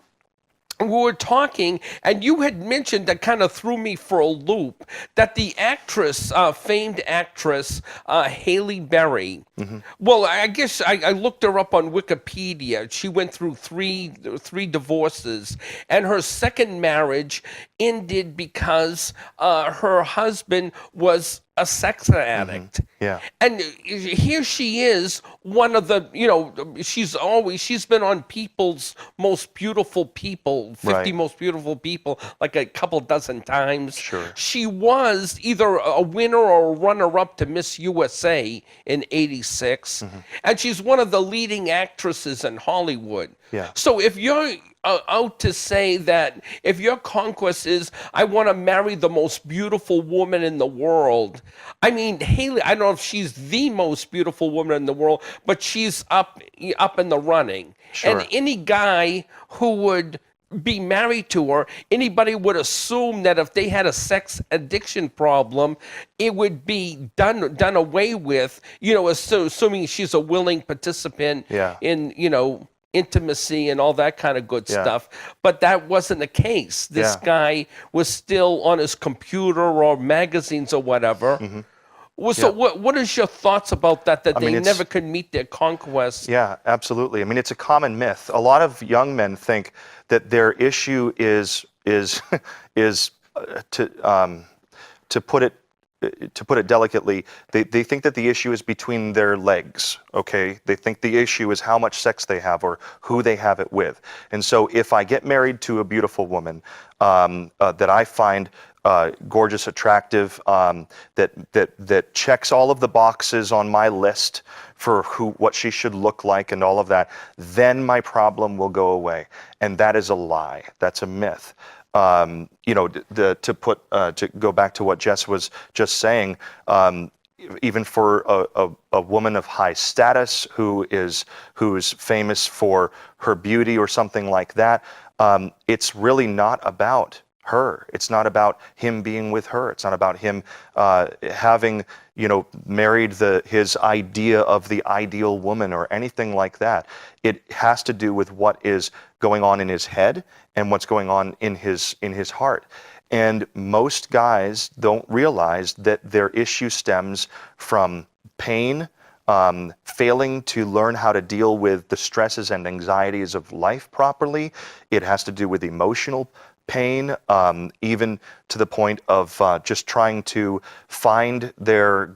[SPEAKER 2] we were talking, and you had mentioned, that kind of threw me for a loop, that the actress, famed actress, Halle Berry, well, I guess I looked her up on Wikipedia. She went through three divorces, and her second marriage ended because her husband was a sex addict.
[SPEAKER 3] Yeah.
[SPEAKER 2] And here she is, one of the, she's been on People's Most Beautiful People, 50 Most Beautiful People, like a couple dozen times.
[SPEAKER 3] Sure.
[SPEAKER 2] She was either a winner or a runner-up to Miss USA in '86. And she's one of the leading actresses in Hollywood.
[SPEAKER 3] Yeah.
[SPEAKER 2] So if you're out to say that if your conquest is, I want to marry the most beautiful woman in the world. I mean, Haley, I don't know if she's the most beautiful woman in the world, but she's up in the running.
[SPEAKER 3] Sure.
[SPEAKER 2] And any guy who would be married to her, anybody would assume that if they had a sex addiction problem, it would be done away with, assuming she's a willing participant
[SPEAKER 3] Yeah.
[SPEAKER 2] in, intimacy and all that kind of good
[SPEAKER 3] Yeah.
[SPEAKER 2] stuff. But that wasn't the case. This
[SPEAKER 3] Yeah.
[SPEAKER 2] guy was still on his computer or magazines or whatever. Well, so
[SPEAKER 3] Yeah.
[SPEAKER 2] what is your thoughts about that
[SPEAKER 3] I mean,
[SPEAKER 2] they
[SPEAKER 3] it's-
[SPEAKER 2] never could meet their conquest?
[SPEAKER 3] Yeah, absolutely. I mean, it's a common myth. A lot of young men think that their issue is to put it delicately, they think that the issue is between their legs. Okay, they think the issue is how much sex they have or who they have it with. And so, if I get married to a beautiful woman that I find gorgeous, attractive, that checks all of the boxes on my list for what she should look like and all of that, then my problem will go away. And that is a lie. That's a myth. To go back to what Jess was just saying, even for a woman of high status who's famous for her beauty or something like that, it's really not about her. It's not about him being with her. It's not about him having, married his idea of the ideal woman or anything like that. It has to do with what is going on in his head and what's going on in his heart. And most guys don't realize that their issue stems from pain, failing to learn how to deal with the stresses and anxieties of life properly. It has to do with emotional pain, even to the point of just trying to find their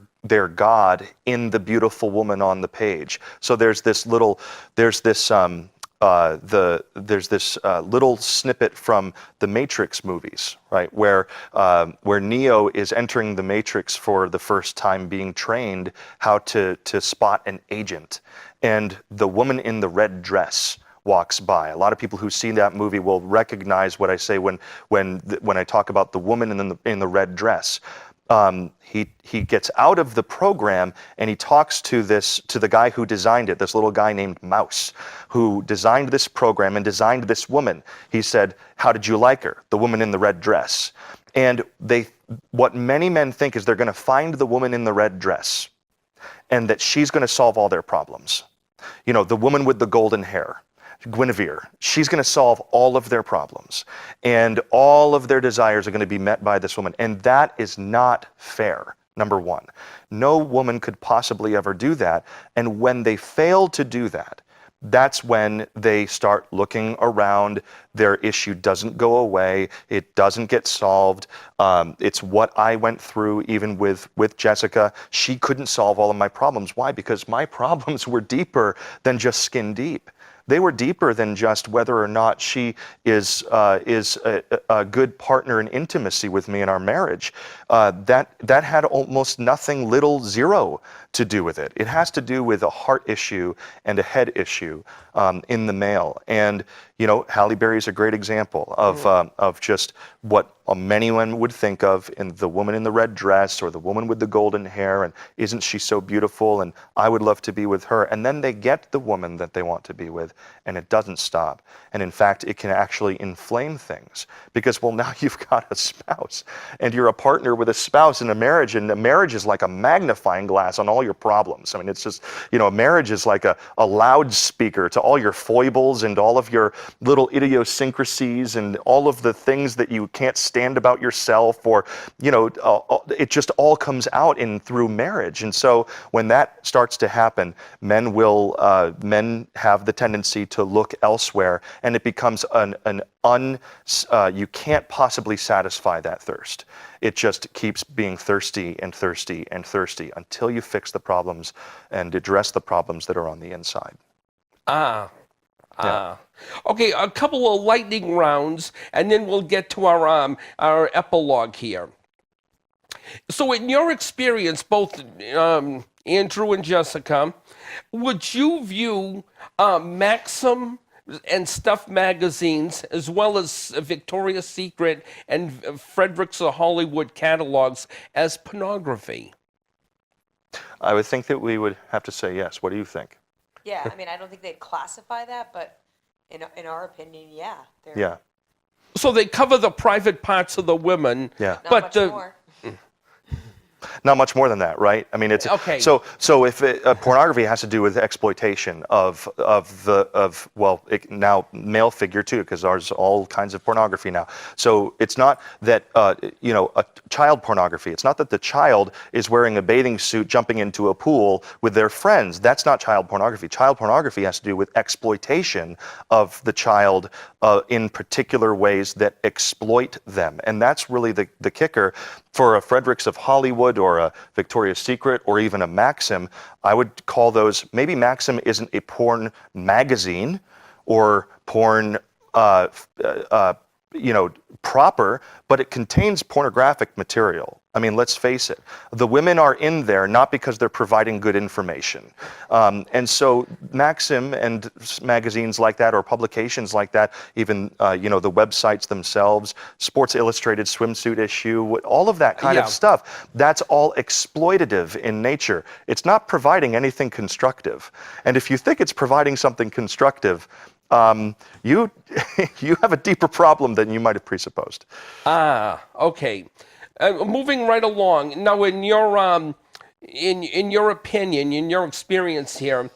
[SPEAKER 3] God in the beautiful woman on the page. So there's this little snippet from the Matrix movies, right, where Neo is entering the Matrix for the first time, being trained how to spot an agent, and the woman in the red dress walks by. A lot of people who see that movie will recognize what I say when I talk about the woman in the red dress. He gets out of the program and he talks to the guy who designed it, this little guy named Mouse, who designed this program and designed this woman. He said, "How did you like her? The woman in the red dress." And what many men think is they're going to find the woman in the red dress and that she's going to solve all their problems. The woman with the golden hair, Guinevere, she's going to solve all of their problems, and all of their desires are going to be met by this woman. And that is not fair, number one. No woman could possibly ever do that. And when they fail to do that, that's when they start looking around. Their issue doesn't go away. It doesn't get solved. It's what I went through even with Jessica. She couldn't solve all of my problems. Why? Because my problems were deeper than just skin deep. They were deeper than just whether or not she is a good partner in intimacy with me in our marriage. That had almost nothing, little, zero to do with it. It has to do with a heart issue and a head issue in the male. And Halle Berry is a great example of just what many men would think of in the woman in the red dress or the woman with the golden hair, and isn't she so beautiful, and I would love to be with her. And then they get the woman that they want to be with, and it doesn't stop. And in fact, it can actually inflame things because, well, now you've got a spouse and you're a partner with a spouse in a marriage, and a marriage is like a magnifying glass on all your problems. I mean, it's just, a marriage is like a loudspeaker to all your foibles and all of your little idiosyncrasies and all of the things that you can't stand about yourself, or it just all comes out through marriage. And so when that starts to happen, men have the tendency to look elsewhere, and it becomes you can't possibly satisfy that thirst. It just keeps being thirsty and thirsty and thirsty until you fix the problems and address the problems that are on the inside.
[SPEAKER 2] Okay, a couple of lightning rounds, and then we'll get to our epilogue here. So, in your experience, both Andrew and Jessica, would you view Maxim and Stuff magazines, as well as Victoria's Secret and Fredericks of Hollywood catalogs as pornography?
[SPEAKER 3] I would think that we would have to say yes. What do you think?
[SPEAKER 4] Yeah, I mean, I don't think they'd classify that, but in our opinion, yeah.
[SPEAKER 3] Yeah.
[SPEAKER 2] So they cover the private parts of the women,
[SPEAKER 3] Yeah.
[SPEAKER 4] Not
[SPEAKER 2] but
[SPEAKER 4] much
[SPEAKER 2] the
[SPEAKER 4] more.
[SPEAKER 3] Not much more than that, right? I mean, it's
[SPEAKER 2] Okay.
[SPEAKER 3] So if pornography has to do with exploitation of now male figure too, because there's all kinds of pornography now. So it's not that a child pornography. It's not that the child is wearing a bathing suit jumping into a pool with their friends. That's not child pornography. Child pornography has to do with exploitation of the child in particular ways that exploit them, and that's really the kicker. For a Fredericks of Hollywood or a Victoria's Secret or even a Maxim, I would call those, maybe Maxim isn't a porn magazine or porn proper, but it contains pornographic material. I mean, let's face it. The women are in there not because they're providing good information. And so Maxim and magazines like that or publications like that, even, the websites themselves, Sports Illustrated swimsuit issue, all of that kind of stuff, that's all exploitative in nature. It's not providing anything constructive. And if you think it's providing something constructive, you have a deeper problem than you might have presupposed.
[SPEAKER 2] Okay. Moving right along. Now, in your opinion, in your experience here,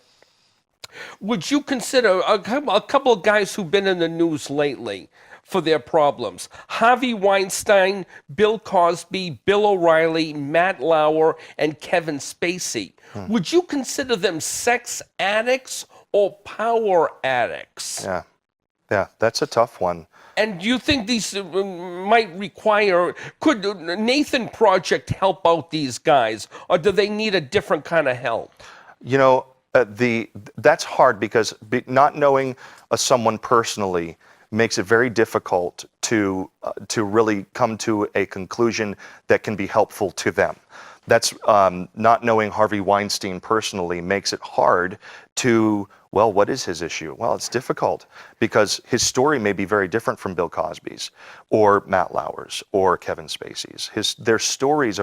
[SPEAKER 2] would you consider a couple of guys who've been in the news lately for their problems? Harvey Weinstein, Bill Cosby, Bill O'Reilly, Matt Lauer, and Kevin Spacey. Would you consider them sex addicts or power addicts?
[SPEAKER 3] Yeah, that's a tough one.
[SPEAKER 2] And do you think these could Nathan Project help out these guys, or do they need a different kind of help?
[SPEAKER 3] That's hard because not knowing someone personally makes it very difficult to really come to a conclusion that can be helpful to them. That's not knowing Harvey Weinstein personally makes it hard to, well, what is his issue? Well, it's difficult because his story may be very different from Bill Cosby's or Matt Lauer's or Kevin Spacey's. Their stories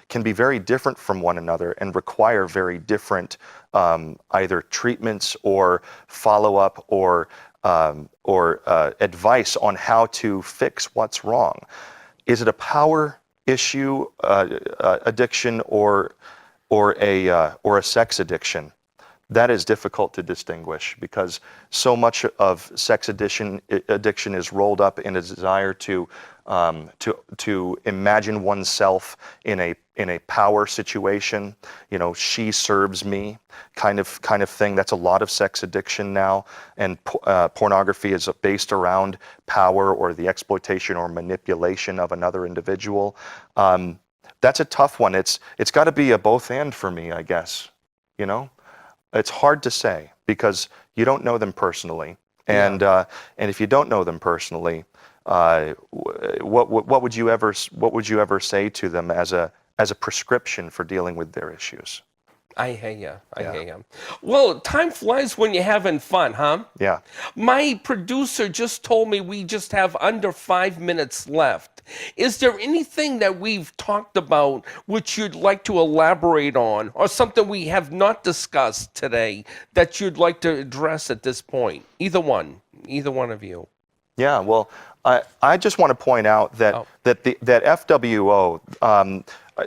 [SPEAKER 3] can be very different from one another and require very different either treatments or follow-up or advice on how to fix what's wrong. Is it a power issue, addiction, or a sex addiction? That is difficult to distinguish because so much of sex addiction is rolled up in a desire to imagine oneself in a power situation. She serves me kind of thing. That's a lot of sex addiction now, and pornography is based around power or the exploitation or manipulation of another individual. That's a tough one. It's got to be a both and for me, I guess. It's hard to say because you don't know them personally, and if you don't know them personally, what would you ever say to them as a prescription for dealing with their issues?
[SPEAKER 2] I hear you. I hear you. Well, time flies when you're having fun, huh?
[SPEAKER 3] Yeah.
[SPEAKER 2] My producer just told me we just have under 5 minutes left. Is there anything that we've talked about which you'd like to elaborate on, or something we have not discussed today that you'd like to address at this point? Either one of you.
[SPEAKER 3] Yeah. Well, I just want to point out that that FWO,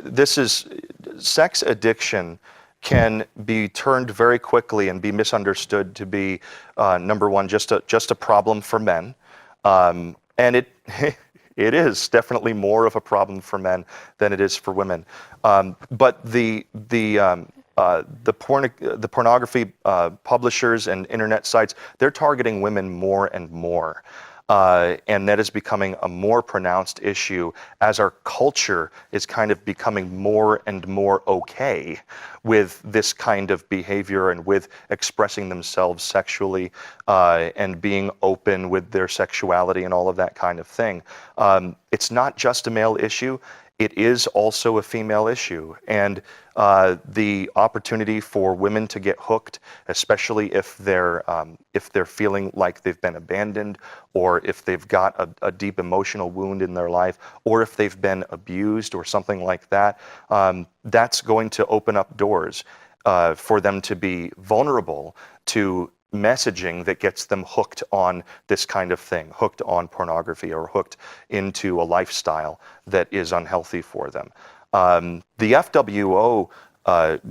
[SPEAKER 3] this is sex addiction, can be turned very quickly and be misunderstood to be number one, just a problem for men, and it is definitely more of a problem for men than it is for women. But the pornography publishers and internet sites, they're targeting women more and more. And that is becoming a more pronounced issue as our culture is kind of becoming more and more okay with this kind of behavior and with expressing themselves sexually and being open with their sexuality and all of that kind of thing. It's not just a male issue. It is also a female issue, and the opportunity for women to get hooked, especially if they're feeling like they've been abandoned, or if they've got a deep emotional wound in their life, or if they've been abused or something like that, that's going to open up doors for them to be vulnerable to messaging that gets them hooked on this kind of thing, hooked on pornography, or hooked into a lifestyle that is unhealthy for them. The FWO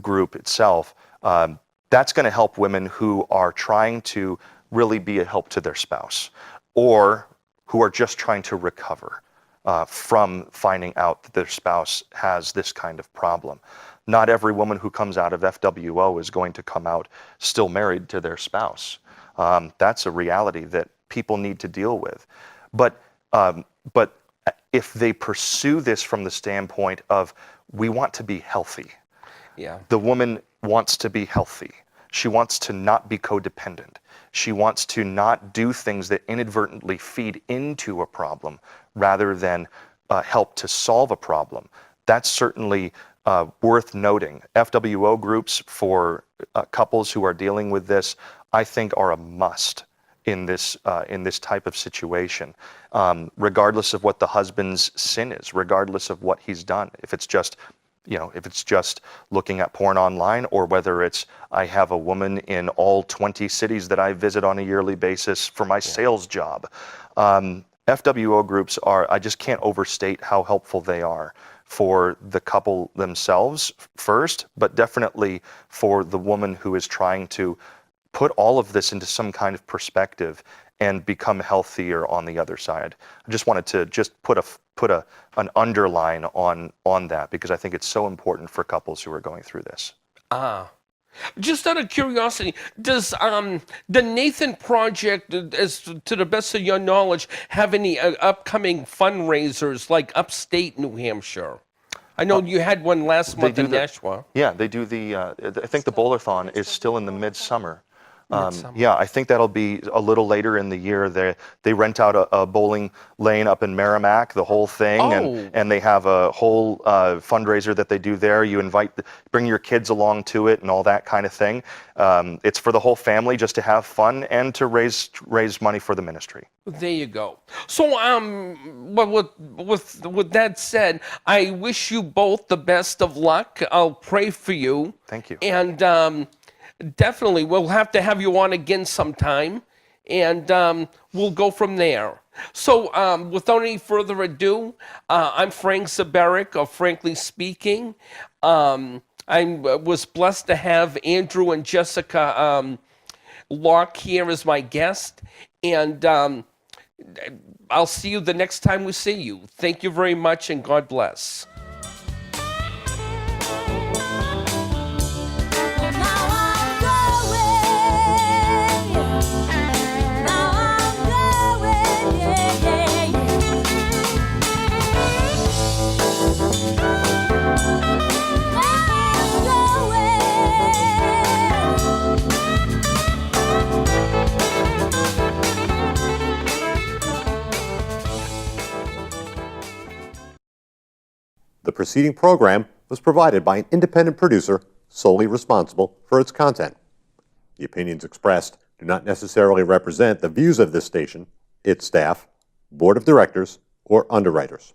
[SPEAKER 3] group itself, that's going to help women who are trying to really be a help to their spouse, or who are just trying to recover from finding out that their spouse has this kind of problem. Not every woman who comes out of FWO is going to come out still married to their spouse. That's a reality that people need to deal with. But if they pursue this from the standpoint of, we want to be healthy.
[SPEAKER 2] Yeah.
[SPEAKER 3] The woman wants to be healthy. She wants to not be codependent. She wants to not do things that inadvertently feed into a problem rather than help to solve a problem. That's certainly worth noting. FWO groups for couples who are dealing with this, I think, are a must in this type of situation, regardless of what the husband's sin is, regardless of what he's done. If it's just, if it's just looking at porn online, or whether it's, I have a woman in all 20 cities that I visit on a yearly basis for my sales job. FWO groups are, I just can't overstate how helpful they are for the couple themselves first, but definitely for the woman who is trying to put all of this into some kind of perspective and become healthier on the other side. I just wanted to just put an underline on that, because I think it's so important for couples who are going through this.
[SPEAKER 2] Just out of curiosity, does the Nathan Project, as to the best of your knowledge, have any upcoming fundraisers like upstate New Hampshire? I know you had one last month in Nashua.
[SPEAKER 3] Yeah, they do I think the Bowlathon is still in the midsummer.
[SPEAKER 2] Midsummer.
[SPEAKER 3] Yeah, I think that'll be a little later in the year. They rent out a bowling lane up in Merrimack, the whole thing, and they have a whole fundraiser that they do there. You bring your kids along to it and all that kind of thing. It's for the whole family, just to have fun and to raise money for the ministry.
[SPEAKER 2] There you go. So, well, with that said, I wish you both the best of luck. I'll pray for you.
[SPEAKER 3] Thank you.
[SPEAKER 2] And definitely, we'll have to have you on again sometime, and we'll go from there. So, without any further ado, I'm Frank Zabarick of Frankly Speaking. I was blessed to have Andrew and Jessica Locke here as my guest, and I'll see you the next time we see you. Thank you very much, and God bless.
[SPEAKER 1] The preceding program was provided by an independent producer solely responsible for its content. The opinions expressed do not necessarily represent the views of this station, its staff, board of directors, or underwriters.